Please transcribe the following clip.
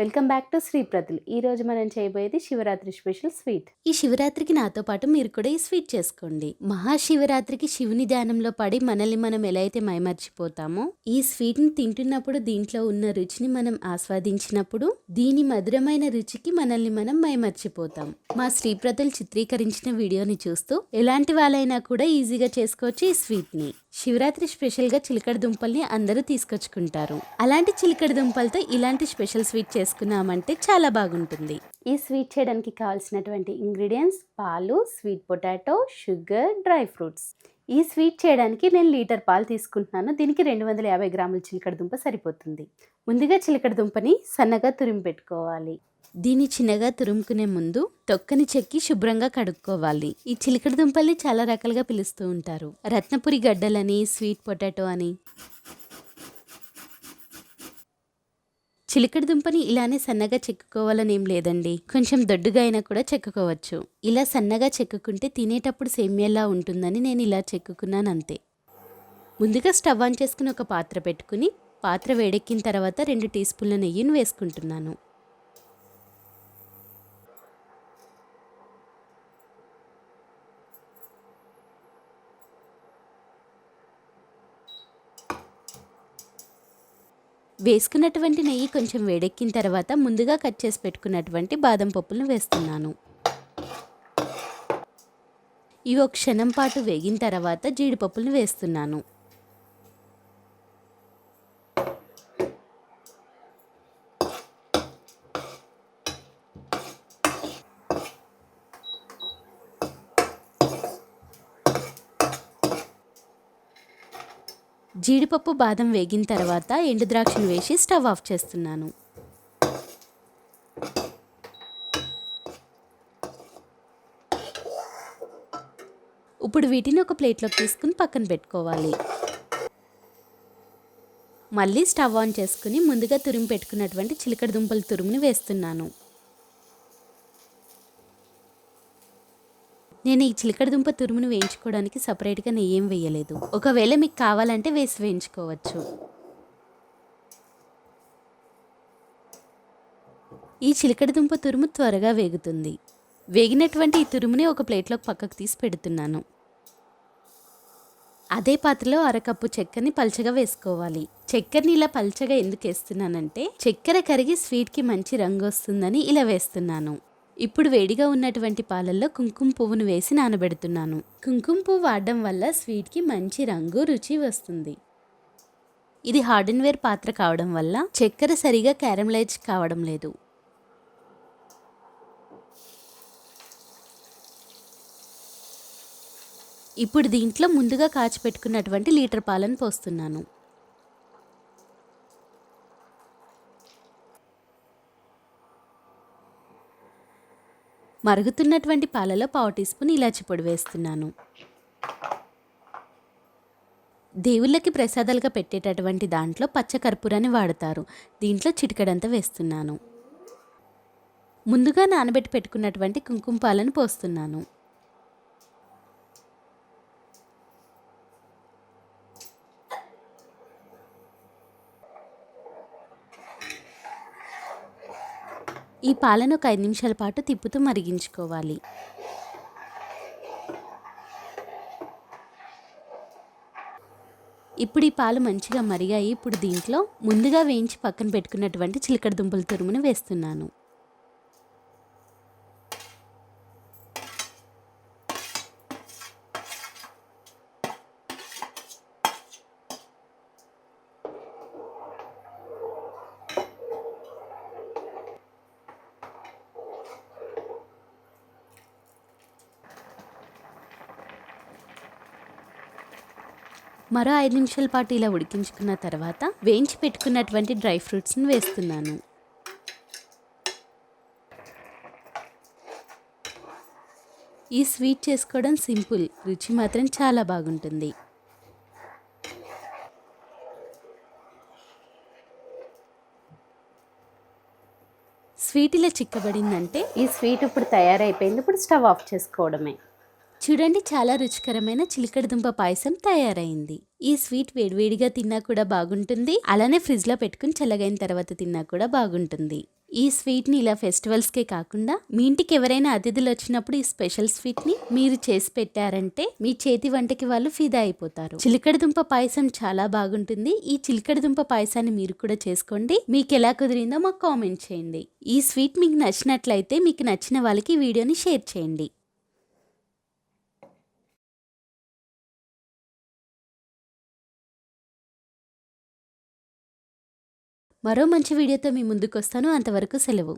Welcome back to శ్రీప్రతులు. ఈరోజు మనం చేయబోయేది శివరాత్రి స్పెషల్ స్వీట్. ఈ శివరాత్రికి నాతో పాటు మీరు కూడా ఈ స్వీట్ చేసుకోండి. మహాశివరాత్రికి శివుని ధ్యానంలో పడి మనల్ని మనం ఎలా అయితే మైమర్చిపోతామో, ఈ స్వీట్ని తింటున్నప్పుడు దీంట్లో ఉన్న రుచిని మనం ఆస్వాదించినప్పుడు దీని మధురమైన రుచికి మనల్ని మనం మైమర్చిపోతాం. మా శ్రీప్రతులు చిత్రీకరించిన వీడియోని చూస్తూ ఎలాంటి వాళ్ళైనా కూడా ఈజీగా చేసుకోవచ్చు ఈ స్వీట్ని. శివరాత్రి స్పెషల్గా చిలకడ దుంపల్ని అందరూ తీసుకొచ్చుకుంటారు. అలాంటి చిలకడ దుంపలతో ఇలాంటి స్పెషల్ స్వీట్ చేసుకున్నామంటే చాలా బాగుంటుంది. ఈ స్వీట్ చేయడానికి కావాల్సినటువంటి ఇంగ్రీడియంట్స్ పాలు, sweet potato, sugar, dry fruits. ఈ స్వీట్ చేయడానికి నేను లీటర్ పాలు తీసుకుంటున్నాను. దీనికి 250 గ్రాముల చిలకడ దుంప సరిపోతుంది. ముందుగా చిలకడ దుంపని సన్నగా తురిమి పెట్టుకోవాలి. దీన్ని చిన్నగా తురుముకునే ముందు తొక్కని చెక్కి శుభ్రంగా కడుక్కోవాలి. ఈ చిలకడ దుంపల్ని చాలా రకాలుగా పిలుస్తూ ఉంటారు. రత్నపురి గడ్డలని, స్వీట్ పొటాటో అని. చిలకడ దుంపని ఇలానే సన్నగా చెక్కుకోవాలని ఏం లేదండి. కొంచెం దొడ్డుగా అయినా కూడా చెక్కుకోవచ్చు. ఇలా సన్నగా చెక్కుకుంటే తినేటప్పుడు సేమ్యాలా ఉంటుందని నేను ఇలా చెక్కుకున్నాను అంతే. ముందుగా స్టవ్ ఆన్ చేసుకుని ఒక పాత్ర పెట్టుకుని పాత్ర వేడెక్కిన తర్వాత 2 టీ స్పూన్ల నెయ్యిని వేసుకుంటున్నాను. వేసుకున్నటువంటి నెయ్యి కొంచెం వేడెక్కిన తర్వాత ముందుగా కట్ చేసి పెట్టుకున్నటువంటి బాదం పప్పులను వేస్తున్నాను. ఇవి ఒక క్షణం పాటు వేగిన తర్వాత జీడిపప్పులను వేస్తున్నాను. జీడిపప్పు బాదం వేగిన తర్వాత ఎండు ద్రాక్షను వేసి స్టవ్ ఆఫ్ చేస్తున్నాను. ఇప్పుడు వీటిని ఒక ప్లేట్లోకి తీసుకుని పక్కన పెట్టుకోవాలి. మళ్ళీ స్టవ్ ఆన్ చేసుకుని ముందుగా తురిమి పెట్టుకున్నటువంటి చిలకడ దుంపల తురుముని వేస్తున్నాను. నేను ఈ చిలకడ దుంప తురుమును వేయించుకోవడానికి సపరేట్గా నెయ్యి ఏం వేయలేదు. ఒకవేళ మీకు కావాలంటే వేసి వేయించుకోవచ్చు. ఈ చిలకడ దుంప తురుము త్వరగా వేగుతుంది. వేగినటువంటి ఈ తురుముని ఒక ప్లేట్లోకి పక్కకు తీసి పెడుతున్నాను. అదే పాత్రలో అరకప్పు చక్కెరని పల్చగా వేసుకోవాలి. చక్కెరని ఇలా పల్చగా ఎందుకు వేస్తున్నానంటే చక్కెర కరిగి స్వీట్కి మంచి రంగు వస్తుందని ఇలా వేస్తున్నాను. ఇప్పుడు వేడిగా ఉన్నటువంటి పాలల్లో కుంకుమ పువ్వును వేసి నానబెడుతున్నాను. కుంకుమ పువ్వు వాడడం వల్ల స్వీట్కి మంచి రంగు, రుచి వస్తుంది. ఇది హార్డెన్వేర్ పాత్ర కావడం వల్ల చక్కెర సరిగా క్యారమలైజ్ కావడం లేదు. ఇప్పుడు దీంట్లో ముందుగా కాచిపెట్టుకున్నటువంటి లీటర్ పాలను పోస్తున్నాను. మరుగుతున్నటువంటి పాలలో 1/4 టీ స్పూన్ ఇలాచి పొడి వేస్తున్నాను. దేవుళ్ళకి ప్రసాదాలుగా పెట్టేటటువంటి దాంట్లో పచ్చకర్పూరాన్ని వాడతారు. దీంట్లో చిటికెడంతా వేస్తున్నాను. ముందుగా నానబెట్టి పెట్టుకున్నటువంటి కుంకుమ పాలను పోస్తున్నాను. ఈ పాలను ఒక 5 నిమిషాల పాటు తిప్పుతూ మరిగించుకోవాలి. ఇప్పుడు ఈ పాలు మంచిగా మరిగాయి. ఇప్పుడు దీంట్లో ముందుగా వేయించి పక్కన పెట్టుకున్నటువంటి చిలకడ దుంపల తురుమును వేస్తున్నాను. మరో 5 నిమిషాల పాటు ఇలా ఉడికించుకున్న తర్వాత వేయించి పెట్టుకున్నటువంటి డ్రై ఫ్రూట్స్ని వేస్తున్నాను. ఈ స్వీట్ చేసుకోవడం సింపుల్, రుచి మాత్రం చాలా బాగుంటుంది. స్వీట్ ఇలా చిక్కబడిందంటే ఈ స్వీట్ ఇప్పుడు తయారైపోయింది. ఇప్పుడు స్టవ్ ఆఫ్ చేసుకోవడమే. చూడండి, చాలా రుచికరమైన చిలకడ దుంప పాయసం తయారైంది. ఈ స్వీట్ వేడివేడిగా తిన్నా కూడా బాగుంటుంది, అలానే ఫ్రిడ్జ్లో పెట్టుకుని చల్లగైన తర్వాత తిన్నా కూడా బాగుంటుంది. ఈ స్వీట్ని ఇలా ఫెస్టివల్స్కే కాకుండా మీ ఇంటికి ఎవరైనా అతిథులు వచ్చినప్పుడు ఈ స్పెషల్ స్వీట్ని మీరు చేసి పెట్టారంటే మీ చేతి వంటకి వాళ్ళు ఫిదా అయిపోతారు. చిలకడదుంప పాయసం చాలా బాగుంటుంది. ఈ చిలకడదుంప పాయసాన్ని మీరు కూడా చేసుకోండి. మీకు ఎలా కుదిరిందో మాకు కామెంట్ చేయండి. ఈ స్వీట్ మీకు నచ్చినట్లయితే మీకు నచ్చిన వాళ్ళకి ఈ వీడియోని షేర్ చేయండి. మరో మంచి వీడియోతో మీ ముందుకు వస్తాను. అంతవరకు సెలవు.